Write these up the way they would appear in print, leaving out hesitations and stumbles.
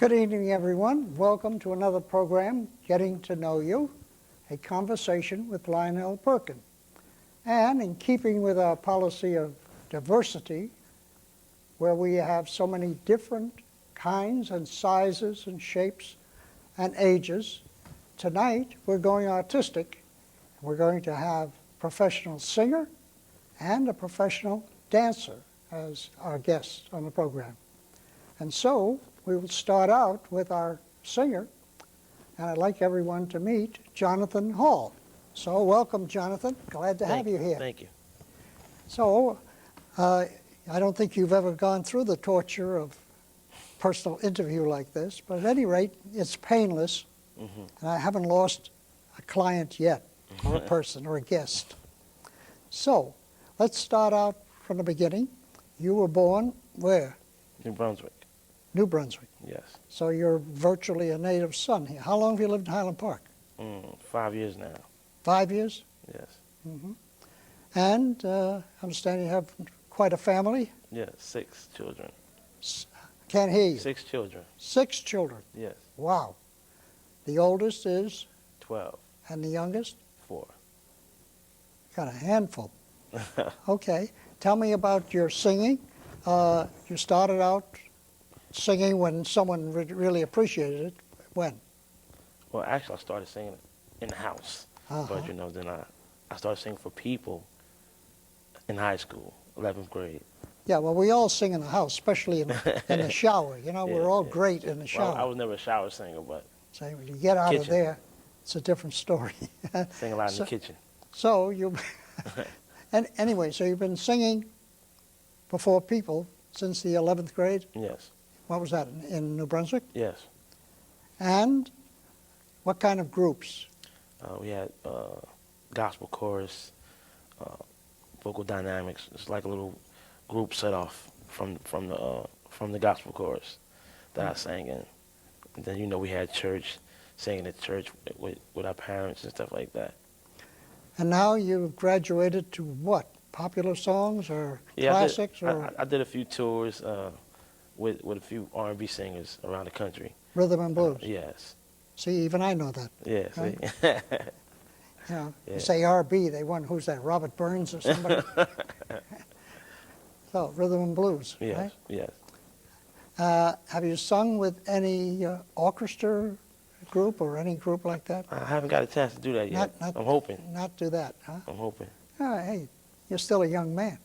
Good evening, everyone. Welcome to another program, Getting to Know You, a conversation with Lyonel Berkin. And in keeping with our policy of diversity, where we have so many different kinds and sizes and shapes and ages, tonight we're going artistic. We're going to have a professional singer and a professional dancer as our guests on the program. And so we will start out with our singer, and I'd like everyone to meet Jonathan Hall. So welcome, Jonathan. Glad to have you here. Thank you. So I don't think you've ever gone through the torture of personal interview like this, but at any rate, it's painless, and I haven't lost a client yet, or a person, or a guest. So let's start out from the beginning. You were born where? New Brunswick. New Brunswick. Yes. So you're virtually a native son here. How long have you lived in Highland Park? 5 years now. 5 years? Yes. And I understand you have quite a family? Yes, 6 children. Can't hear you. 6 children. 6 children. Yes. Wow. The oldest is? 12. And the youngest? 4. Got a handful. Okay. Tell me about your singing. You started out singing when someone really appreciated it. When? Well, actually, I started singing in the house. But, you know, then I started singing for people in high school, 11th grade. Yeah, well, we all sing in the house, especially in the shower. You know, we're all great in the shower. Well, I was never a shower singer, but So when you get out of there, it's a different story. sing a lot in the kitchen. So you, and anyway, so you've been singing before people since the 11th grade? Yes. What was that, in New Brunswick? Yes. And what kind of groups? We had gospel chorus, vocal dynamics. It's like a little group set off from the gospel chorus that I sang in. And then, you know, we had church, singing at church with our parents and stuff like that. And now you've graduated to what? Popular songs or classics? I did a few tours with a few R&B singers around the country. Rhythm and blues? Yes. See, even I know that. Yeah, right? see? You know, Yeah. you say R&B, they wonder, who's that, Robert Burns or somebody? So, rhythm and blues, Yes, right? yes. Have you sung with any orchestra group or any group like that? I haven't got a chance to do that yet. I'm hoping. Not do that, huh? I'm hoping. Hey, you're still a young man.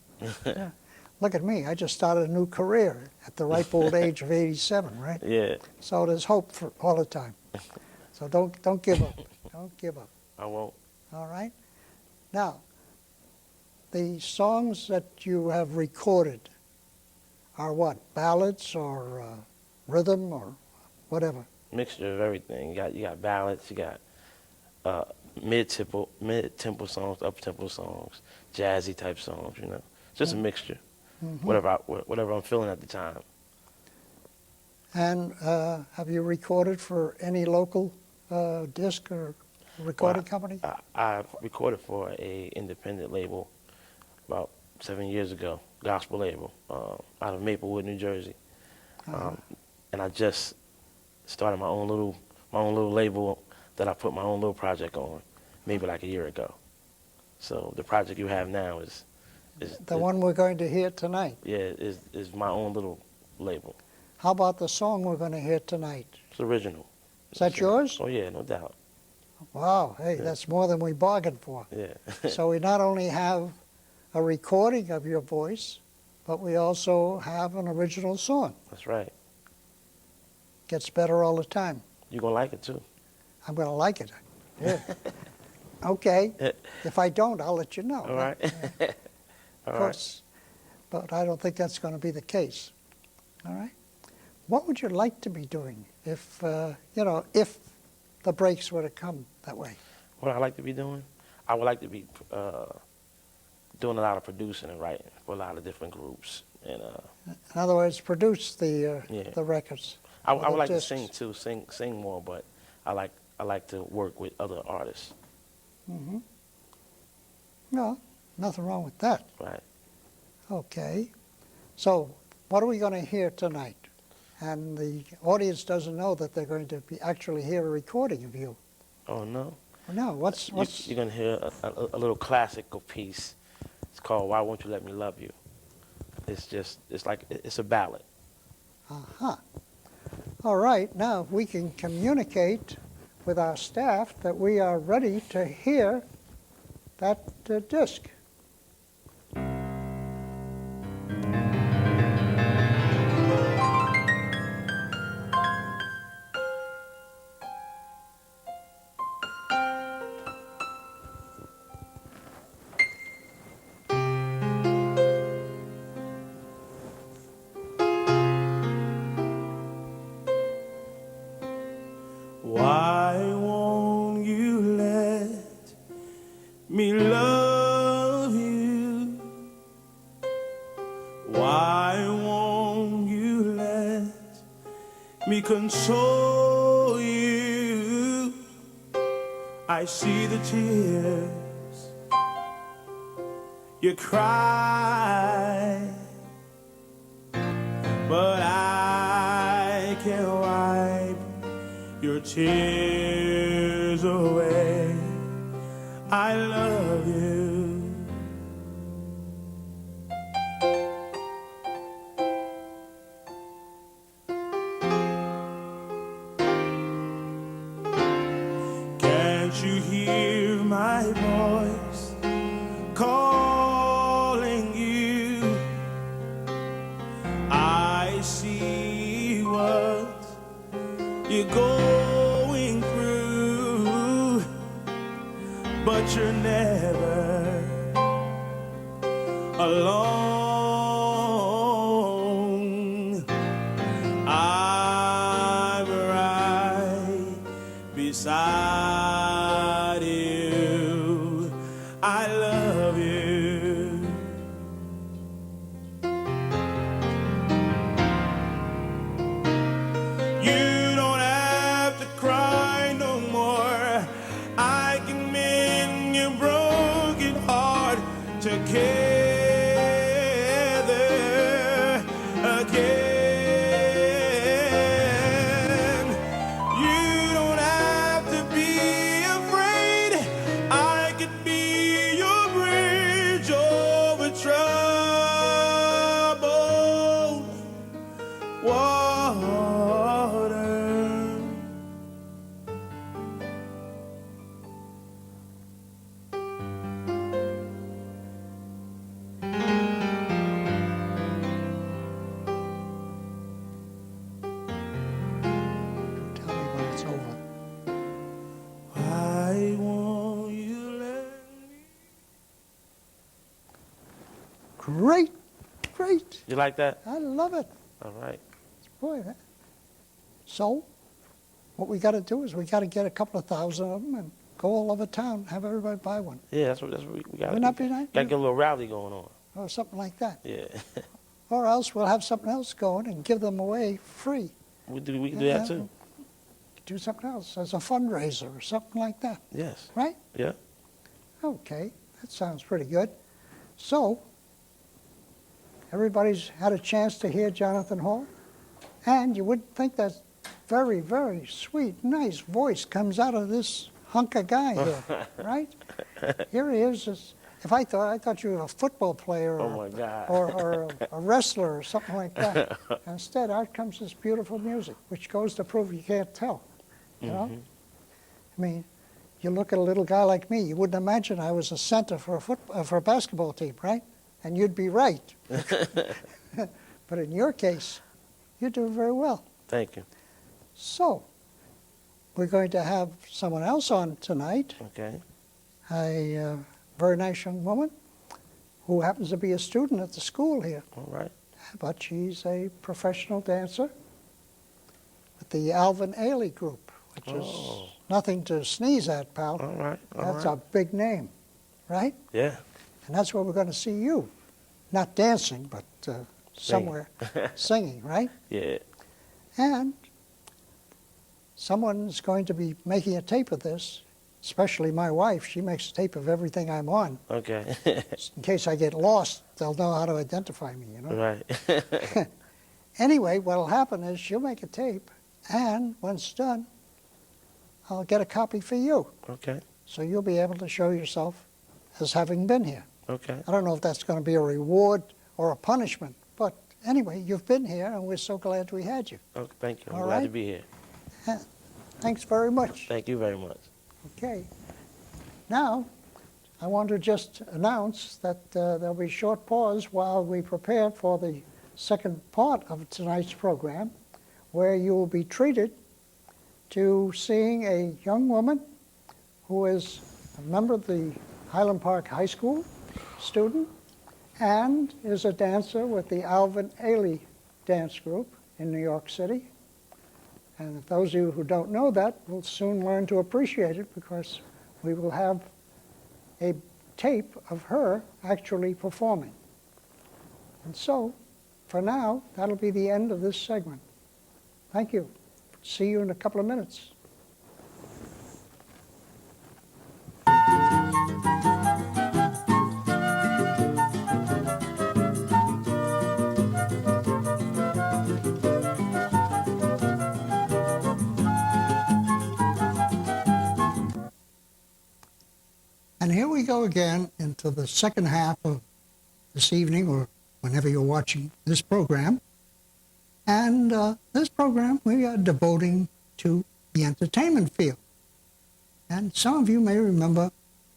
Yeah. Look at me, I just started a new career at the ripe old age of 87, right? Yeah. So there's hope for all the time. So don't give up. Don't give up. I won't. All right? Now, the songs that you have recorded are what? Ballads or rhythm or whatever? Mixture of everything. You got ballads, you got mid-tempo songs, up-tempo songs, jazzy type songs, you know. Just a mixture. Whatever I'm feeling at the time. And have you recorded for any local disc or recording company? I recorded for a independent label about 7 years ago, gospel label, out of Maplewood, New Jersey. And I just started my own little label that I put my own little project on, maybe like a year ago. So the project you have now is the one we're going to hear tonight. Yeah, is my own little label. How about the song we're going to hear tonight? It's original. Is that yours? Oh yeah, no doubt. Wow, hey, that's more than we bargained for. Yeah. So we not only have a recording of your voice, but we also have an original song. That's right. Gets better all the time. You're gonna like it too. I'm going to like it. Yeah. Okay. If I don't, I'll let you know. All right. Of course. But I don't think that's going to be the case. All right. What would you like to be doing if, if the breaks were to come that way? What I like to be doing? I would like to be doing a lot of producing and writing for a lot of different groups. And in other words, produce the records. I would like to sing too, sing more, but I like to work with other artists. No, nothing wrong with that. Right. Okay. So what are we going to hear tonight? and the audience doesn't know that they're going to be actually hear a recording of you. Oh, no. No, what's You're going to hear a little classical piece. It's called Why Won't You Let Me Love You? It's a ballad. uh-huh. All right, now we can communicate with our staff that we are ready to hear that disc. Why won't you let me love you? Why won't you let me console you? I see the tears you cry, but I can't wipe your tears away. I love you. Can't you hear my voice calling you? I see what you're going through, but you're never alone. I'm right beside you. I love you. You don't have to cry no more. I can mend your broken heart together again. You don't have to be afraid. I could be your bridge over troubled water. Tell me when it's over. Why won't you let me? Great, great. You like that? I love it. All right. Boy, so what we got to do is we got to get a couple of thousand of them and go all over town, have everybody buy one, Yeah, that's what we got. Wouldn't that be nice? Got to get a little rally going on. or something like that. Yeah. Or else we'll have something else going and give them away free. We can do that too. Do something else as a fundraiser or something like that, Yes. right? Yeah. Okay, that sounds pretty good. So, everybody's had a chance to hear Jonathan Hall, and you would think that very, very sweet, nice voice comes out of this hunk of guy here, right? Here he is. I thought you were a football player Oh my God. or a wrestler or something like that. Instead, out comes this beautiful music, which goes to prove you can't tell, you know? I mean, you look at a little guy like me, you wouldn't imagine I was a center for a basketball team, right? And you'd be right. But in your case, you do very well. Thank you. So, we're going to have someone else on tonight, Okay. a very nice young woman who happens to be a student at the school here, All right. but she's a professional dancer with the Alvin Ailey group, which is nothing to sneeze at, pal. All right. That's a big name, right? Yeah. And that's where we're going to see you. Not dancing, but somewhere singing, right? Yeah. And someone's going to be making a tape of this, especially my wife. She makes a tape of everything I'm on. Okay. In case I get lost, they'll know how to identify me, you know? Right. Anyway, what'll happen is she'll make a tape, and when it's done, I'll get a copy for you. Okay. So you'll be able to show yourself as having been here. Okay. I don't know if that's going to be a reward or a punishment, but anyway, you've been here, and we're so glad we had you. Okay. Thank you. I'm All glad to right. be here. Thanks very much. Thank you very much. Okay. Now, I want to just announce that there'll be a short pause while we prepare for the second part of tonight's program, where you will be treated to seeing a young woman who is a member of the Highland Park High School student and is a dancer with the Alvin Ailey Dance Group in New York City. And those of you who don't know that will soon learn to appreciate it, because we will have a tape of her actually performing. And so, for now, that'll be the end of this segment. Thank you. See you in a couple of minutes. And here we go again into the second half of this evening, or whenever you're watching this program. And this program we are devoting to the entertainment field. And some of you may remember,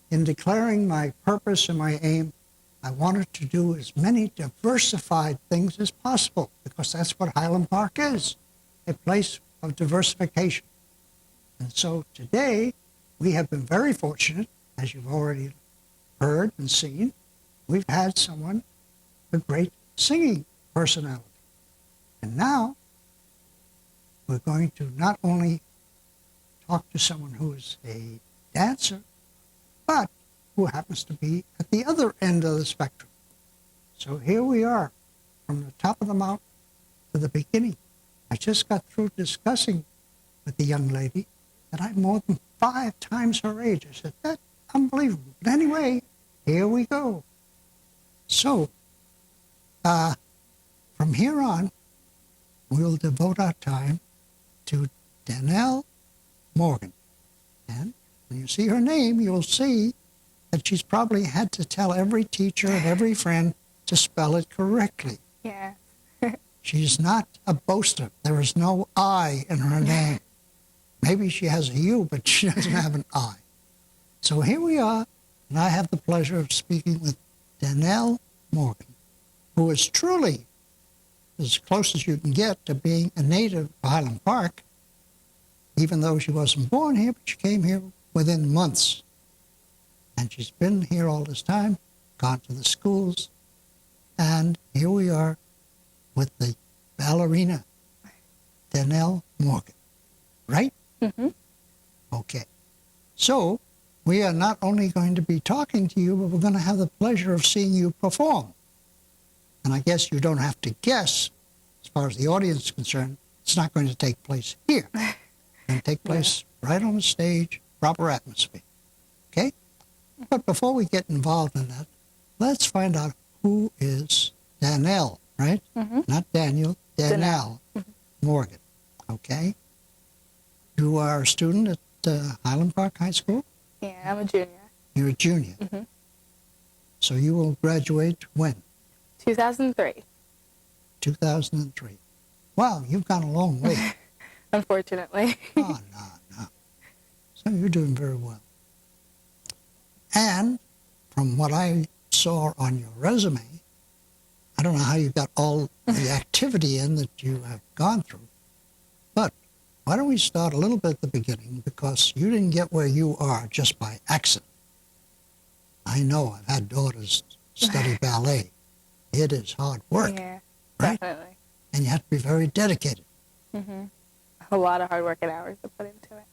in declaring my purpose and my aim, I wanted to do as many diversified things as possible, because that's what Highland Park is, a place of diversification. And so today, we have been very fortunate, as you've already heard and seen. We've had someone, a great singing personality. And now, we're going to not only talk to someone who is a dancer, but who happens to be at the other end of the spectrum. So here we are, from the top of the mountain to the beginning. I just got through discussing with the young lady that I'm more than 5 times her age. I said, that's unbelievable. But anyway, here we go. So, from here on, we'll devote our time to Danelle Morgan. And when you see her name, you'll see that she's probably had to tell every teacher and every friend to spell it correctly. Yeah. She's not a boaster. There is no I in her name. Maybe she has a U, but she doesn't have an I. So here we are, and I have the pleasure of speaking with Danelle Morgan, who is truly as close as you can get to being a native of Highland Park, even though she wasn't born here, but she came here within months. And she's been here all this time, gone to the schools, and here we are with the ballerina, Danelle Morgan. Right? Mm-hmm. Okay. So, we are not only going to be talking to you, but we're going to have the pleasure of seeing you perform. And I guess you don't have to guess, as far as the audience is concerned, it's not going to take place here. It's going to take place right on the stage, proper atmosphere. Okay? But before we get involved in that, let's find out who is Danelle, right? Mm-hmm. Not Daniel, Danelle Morgan. Okay? You are a student at Highland Park High School? Yeah, I'm a junior. You're a junior. Mm-hmm. So you will graduate when? 2003. 2003. Wow, you've gone a long way. Unfortunately. Oh, no. So you're doing very well. And from what I saw on your resume, I don't know how you got all the activity in that you have gone through, but why don't we start a little bit at the beginning, because you didn't get where you are just by accident. I know, I've had daughters study ballet. It is hard work, Yeah, right? definitely. And you have to be very dedicated. Mm-hmm. A lot of hard work and hours to put into it.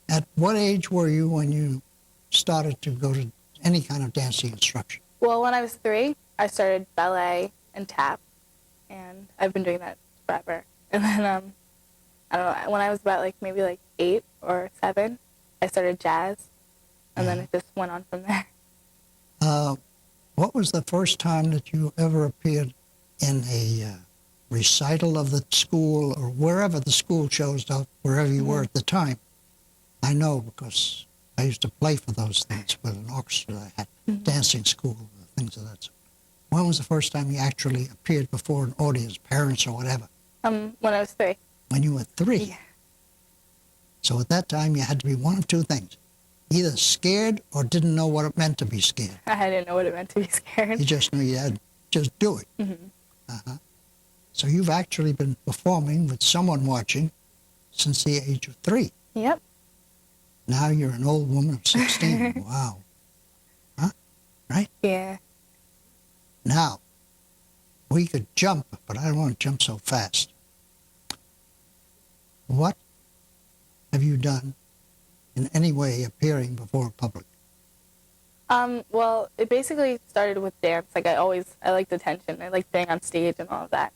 At what age were you when you started to go to any kind of dancing instruction? Well, when I was 3, I started ballet and tap, and I've been doing that forever. And then, I don't know, when I was about maybe 8 or 7, I started jazz, and then it just went on from there. What was the first time that you ever appeared in a recital of the school or wherever the school chose up, wherever you were at the time. I know because I used to play for those things with an orchestra I had, dancing school, things of that sort. When was the first time you actually appeared before an audience, parents or whatever? When I was 3. When you were 3? Yeah. So at that time you had to be one of two things. Either scared or didn't know what it meant to be scared. I didn't know what it meant to be scared. You just knew you had to just do it. Mm-hmm. So you've actually been performing with someone watching since the age of 3. Yep. Now you're an old woman of 16. Wow. Huh? Right? Yeah. Now, we could jump, but I don't want to jump so fast. What have you done in any way appearing before a public? Well, it basically started with dance. Like I liked attention. I liked being on stage and all of that.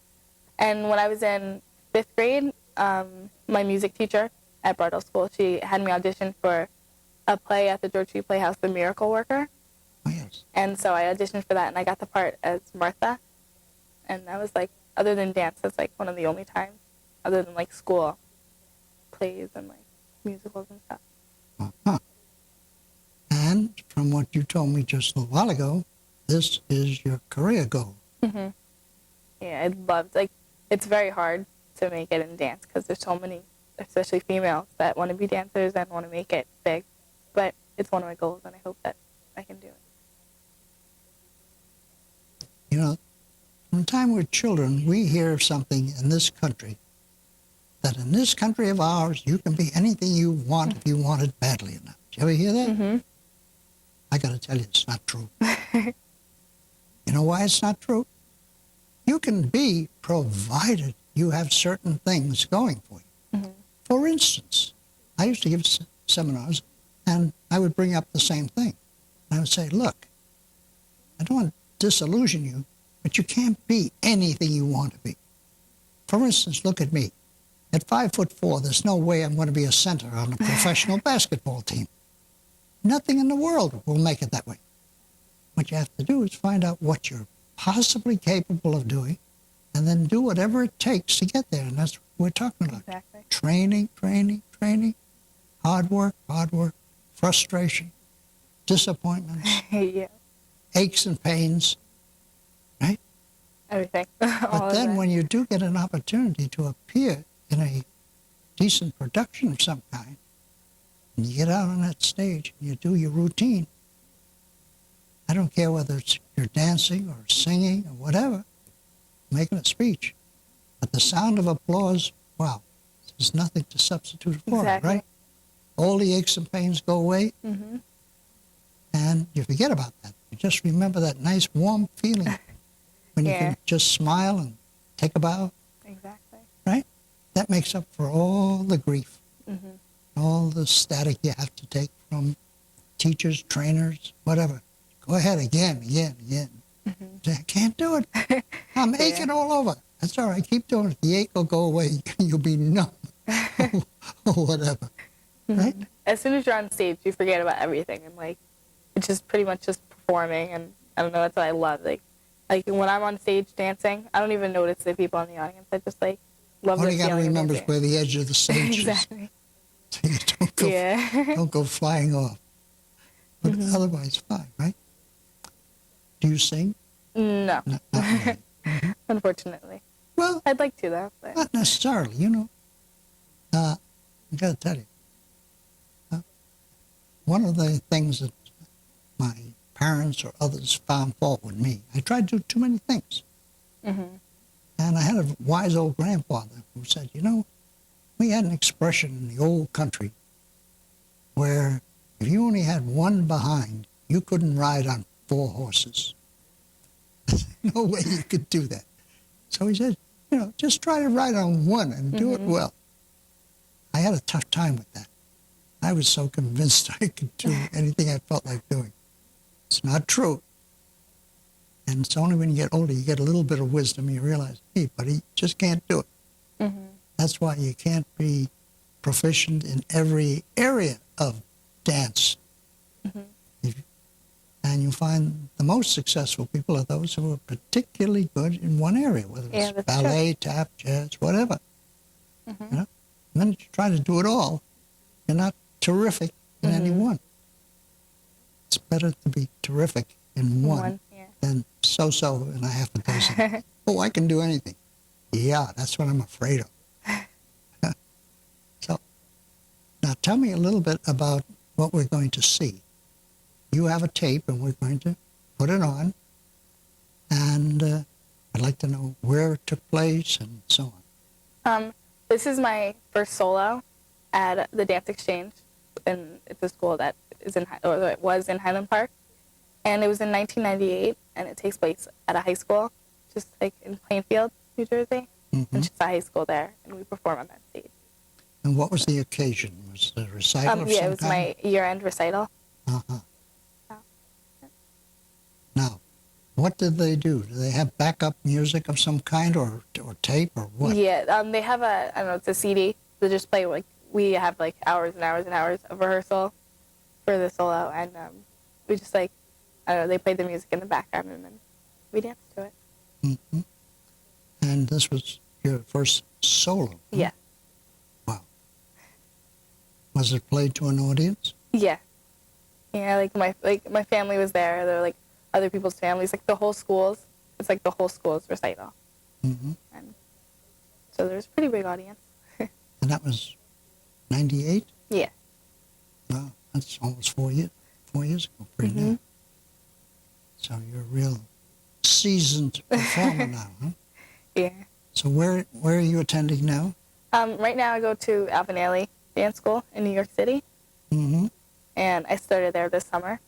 And when I was in 5th grade, my music teacher at Bartle School, she had me audition for a play at the George Street Playhouse, The Miracle Worker. Oh, yes. And so I auditioned for that, and I got the part as Martha. And that was like, other than dance, that's like one of the only times, other than like school plays and like musicals and stuff. Uh-huh. And from what you told me just a little while ago, this is your career goal. Mm-hmm. Yeah, I loved, like, it's very hard to make it in dance because there's so many, especially females, that want to be dancers and want to make it big. But it's one of my goals, and I hope that I can do it. You know, from the time we're children, we hear of something in this country, that in this country of ours, you can be anything you want if you want it badly enough. Did you ever hear that? Mm-hmm. I got to tell you, it's not true. You know why it's not true? You can be, provided you have certain things going for you. Mm-hmm. For instance, I used to give seminars, and I would bring up the same thing. I would say, look, I don't want to disillusion you, but you can't be anything you want to be. For instance, look at me. At 5'4", there's no way I'm going to be a center on a professional basketball team. Nothing in the world will make it that way. What you have to do is find out what you're possibly capable of doing, and then do whatever it takes to get there. And that's what we're talking about. Exactly. Training, training, training, hard work, frustration, disappointments, Yeah. aches and pains, right? Everything. But then when you do get an opportunity to appear in a decent production of some kind, and you get out on that stage and you do your routine, I don't care whether it's you're dancing or singing or whatever, making a speech, but the sound of applause, wow, there's nothing to substitute for Exactly. it, right? All the aches and pains go away, Mm-hmm. and you forget about that. You just remember that nice warm feeling when you Yeah. can just smile and take a bow, Exactly. right? That makes up for all the grief, Mm-hmm. all the static you have to take from teachers, trainers, whatever. Go ahead again. Mm-hmm. Say, I can't do it. I'm aching all over. That's all right. Keep doing it. The ache will go away. You'll be numb or whatever, right? As soon as you're on stage, you forget about everything, and like, it's just pretty much just performing. And I don't know, that's what I love. Like when I'm on stage dancing, I don't even notice the people in the audience. I just like love All the you got to feeling of remember is dancing. where the edge of the stage Exactly. is. So you don't go flying off. But otherwise, fine, right? Do you sing? No, Not really. unfortunately. Well, I'd like to though. But not necessarily, you know. I got to tell you, one of the things that my parents or others found fault with me, I tried to do too many things. Mm-hmm. And I had a wise old grandfather who said, you know, we had an expression in the old country where if you only had one behind, you couldn't ride on 4 horses. No way you could do that. So he said, you know, just try to ride on one and do it well. I had a tough time with that. I was so convinced I could do anything I felt like doing. It's not true. And it's only when you get older, you get a little bit of wisdom, you realize, hey, buddy, you just can't do it. Mm-hmm. That's why you can't be proficient in every area of dance. Mm-hmm. And you find the most successful people are those who are particularly good in one area, whether Yeah, it's that's ballet, tap, jazz, whatever. You know, and then you try to do it all. You're not terrific in any one. It's better to be terrific in one yeah. than so-so in a half a dozen. Oh, I can do anything. Yeah, that's what I'm afraid of. So, now tell me a little bit about what we're going to see. You have a tape, and we're going to put it on. And I'd like to know where it took place and so on. This is my first solo at the Dance Exchange, and it's a school that is it was in Highland Park, and it was in 1998, and it takes place at a high school, just like in Plainfield, New Jersey, and it's a high school there, and we perform on that stage. And what was the occasion? Was it a recital of Yeah, some it was kind? my year-end recital. Uh-huh. Oh. Now, what did they do? Do they have backup music of some kind, or tape, or what? Yeah, they have I don't know, it's a CD. They just play, like, we have, like, hours and hours and hours of rehearsal for the solo, and we just, like, I don't know, they played the music in the background, and then we danced to it. Mm-hmm. And this was your first solo? Huh? Yeah. Wow. Was it played to an audience? Yeah. Yeah, my family was there. There were, like, other people's families, like, the whole school's. It's, like, the whole school's recital. Mm-hmm. And so there was a pretty big audience. And that was 98? Yeah. Wow, that's almost 4 years. 4 years ago, pretty new. So you're a real seasoned performer now, huh? Yeah. So where are you attending now? Right now I go to Alvin Ailey Dance School in New York City. Mm-hmm. And I started there this summer,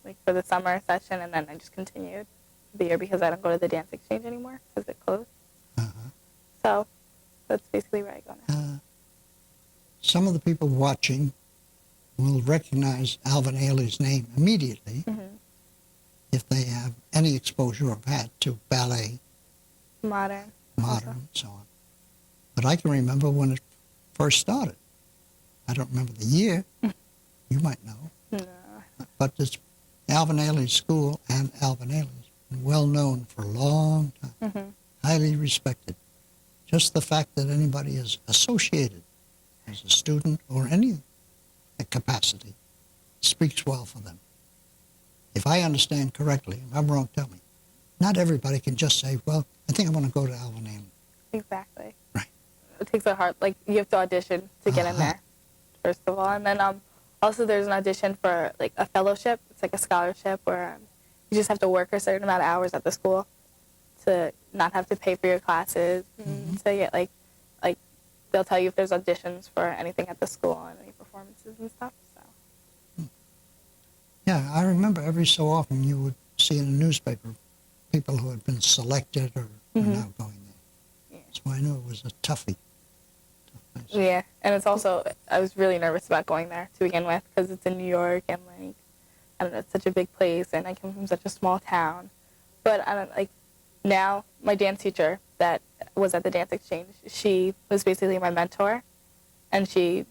like for the summer session, and then I just continued the year because I don't go to the Dance Exchange anymore because it closed. Uh-huh. So that's basically where I go now. Some of the people watching will recognize Alvin Ailey's name immediately if they have any exposure or have had to ballet, Modern, and so on. But I can remember when it first started. I don't remember the year. You might know. No. But it's Alvin Ailey's school, and Alvin Ailey's been well known for a long time, highly respected. Just the fact that anybody is associated as a student or any capacity speaks well for them. If I understand correctly, if I'm wrong, tell me. Not everybody can just say, well, I think I want to go to Alvin Ailey. Exactly. Right. It takes a hard, like, you have to audition to get in there, first of all. And then also there's an audition for, like, a fellowship. It's like a scholarship where you just have to work a certain amount of hours at the school to not have to pay for your classes. And to get, like, they'll tell you if there's auditions for anything at the school and any performances and stuff. So. Yeah, I remember every so often you would see in a newspaper people who had been selected or are now going there. Yeah. So I knew it was a toughie. Tough place. Yeah, and it's also, I was really nervous about going there to begin with because it's in New York and, like, I don't know, it's such a big place and I come from such a small town. But I don't, like, now my dance teacher that was at the Dance Exchange, she was basically my mentor, and she,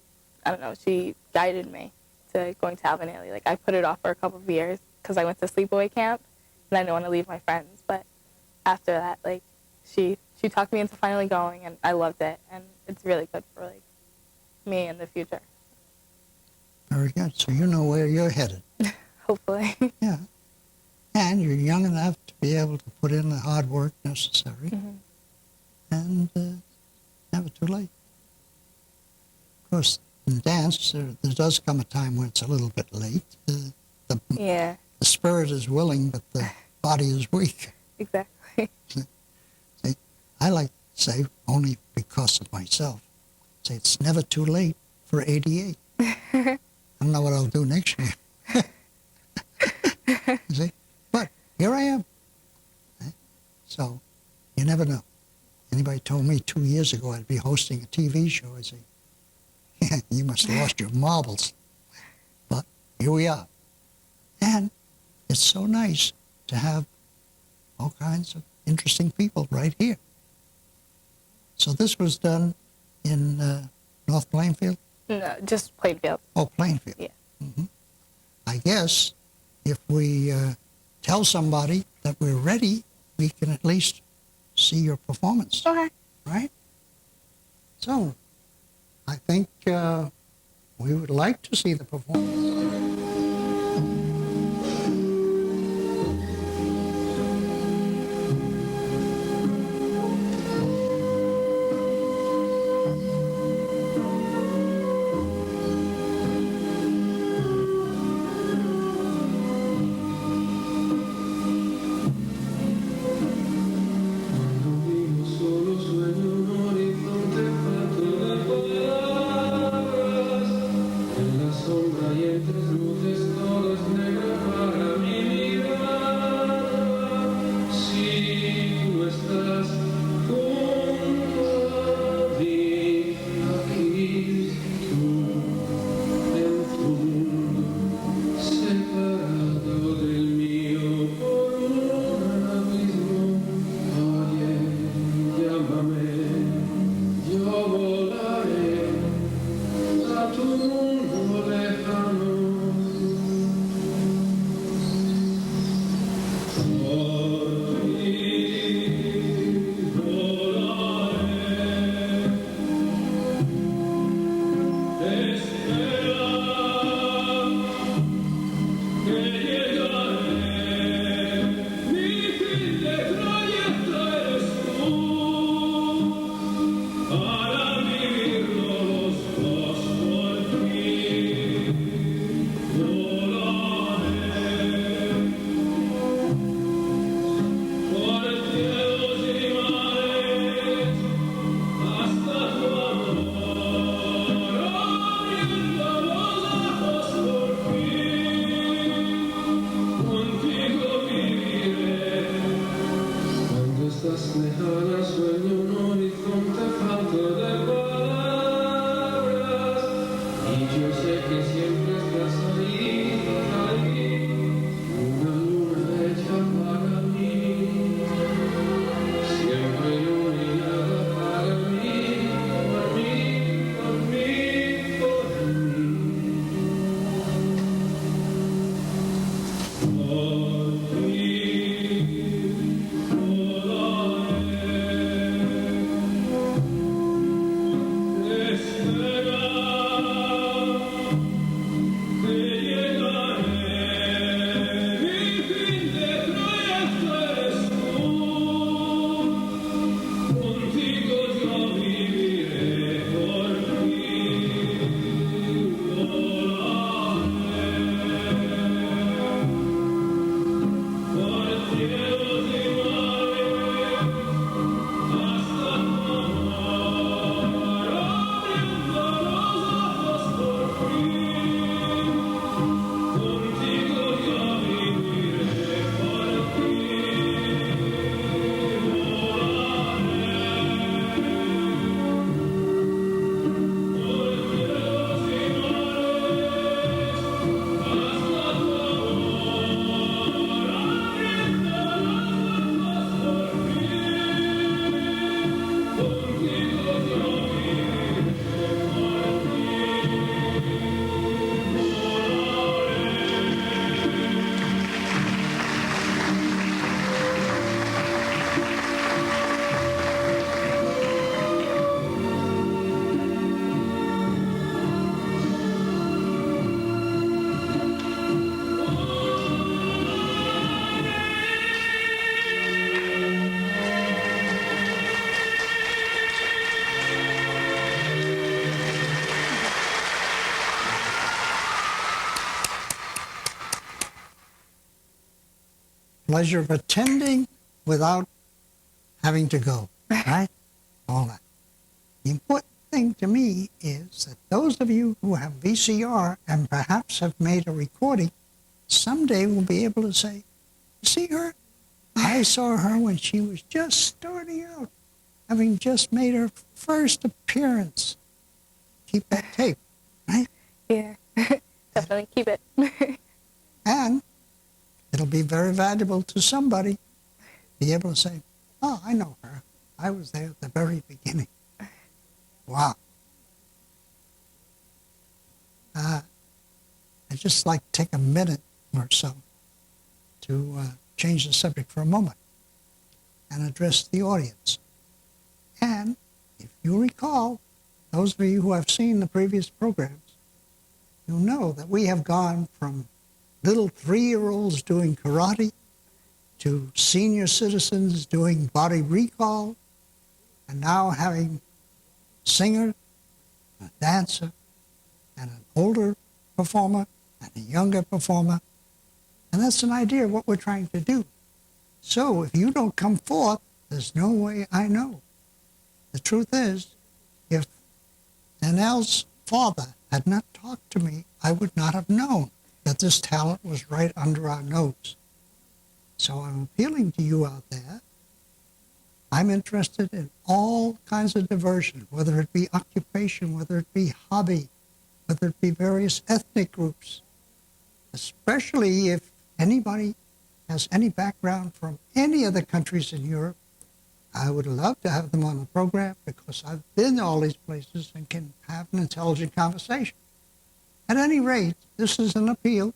I don't know, she guided me to going to Alvin Ailey. Like, I put it off for a couple of years because I went to sleepaway camp and I didn't want to leave my friends. But after that, like, she talked me into finally going, and I loved it, and it's really good for, like, me in the future. Very good. So you know where you're headed. Hopefully. Yeah. And you're young enough to be able to put in the hard work necessary. And never too late. Of course, in dance, there does come a time when it's a little bit late. Yeah, The spirit is willing, but the body is weak. exactly. See, I like to say, only because of myself, say it's never too late for 88. I don't know what I'll do next year. See? But here I am. So you never know. Anybody told me 2 years ago I'd be hosting a TV show, I'd say, yeah, you must have lost your marbles. But here we are. And it's so nice to have all kinds of interesting people right here. So this was done in North Plainfield? No, just Plainfield. Oh, Plainfield. Yeah. I guess if we tell somebody that we're ready, we can at least see your performance, Okay. right? So, I think we would like to see the performance. Solo sueño un horizonte falto de palabras. En la sombra y entre luces todo es negro para mi mirada. Si tú estás junto a mí, aquí tú en tu mundo, separado del mío por un abismo. Oye, llámame, yo volaré a tu mundo lejano. Por ti volaré, espera que llegaré. Mi fin de trayecto eres tú, para vivirlo los dos por ti. Volaré por cielos y mares hasta tu amor, abriendo los ojos por fin. Contigo viviré. Cuando estás lejana sueño un horizonte falto de palabras. Y yo sé que siempre estás ahí, ahí. Una luna hecha para mí. Siempre iluminada para mí, por mí, por mí, por mí. Por ti volaré, espera que llegaré. Mi fin de trayecto eres tú, contigo yo viviré por ti. Volaré por cielos y mares hasta tu amor, abriendo los ojos por fin. Contigo yo viviré por ti. Pleasure of attending without having to go, right? All that. The important thing to me is that those of you who have VCR and perhaps have made a recording someday will be able to say, "You see her? I saw her when she was just starting out, having just made her first appearance." Keep that tape, right? Yeah. Definitely keep it. And it'll be very valuable to somebody to be able to say, "Oh, I know her. I was there at the very beginning." Wow. I'd just like to take a minute or so to change the subject for a moment and address the audience. And if you recall, those of you who have seen the previous programs, you'll know that we have gone from little 3-year-olds doing karate to senior citizens doing body recall, and now having a singer, a dancer, and an older performer and a younger performer. And that's an idea of what we're trying to do. So if you don't come forth, there's no way I know. The truth is, if Danelle's father had not talked to me, I would not have known that this talent was right under our nose. So I'm appealing to you out there. I'm interested in all kinds of diversion, whether it be occupation, whether it be hobby, whether it be various ethnic groups, especially if anybody has any background from any of the countries in Europe. I would love to have them on the program because I've been to all these places and can have an intelligent conversation. At any rate, this is an appeal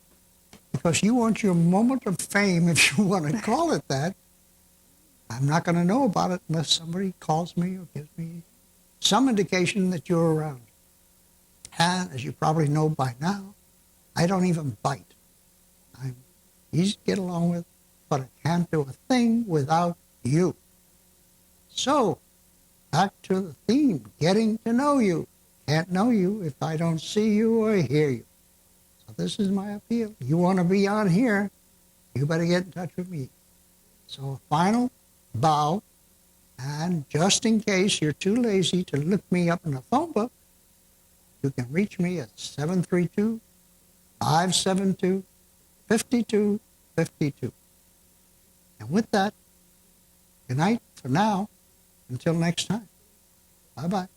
because you want your moment of fame, if you want to call it that. I'm not going to know about it unless somebody calls me or gives me some indication that you're around. And as you probably know by now, I don't even bite. I'm easy to get along with, but I can't do a thing without you. So, back to the theme, getting to know you. Can't know you if I don't see you or hear you. So this is my appeal. You want to be on here, you better get in touch with me. So a final bow, and just in case you're too lazy to look me up in the phone book, you can reach me at 732-572-5252. And with that, good night for now. Until next time. Bye-bye.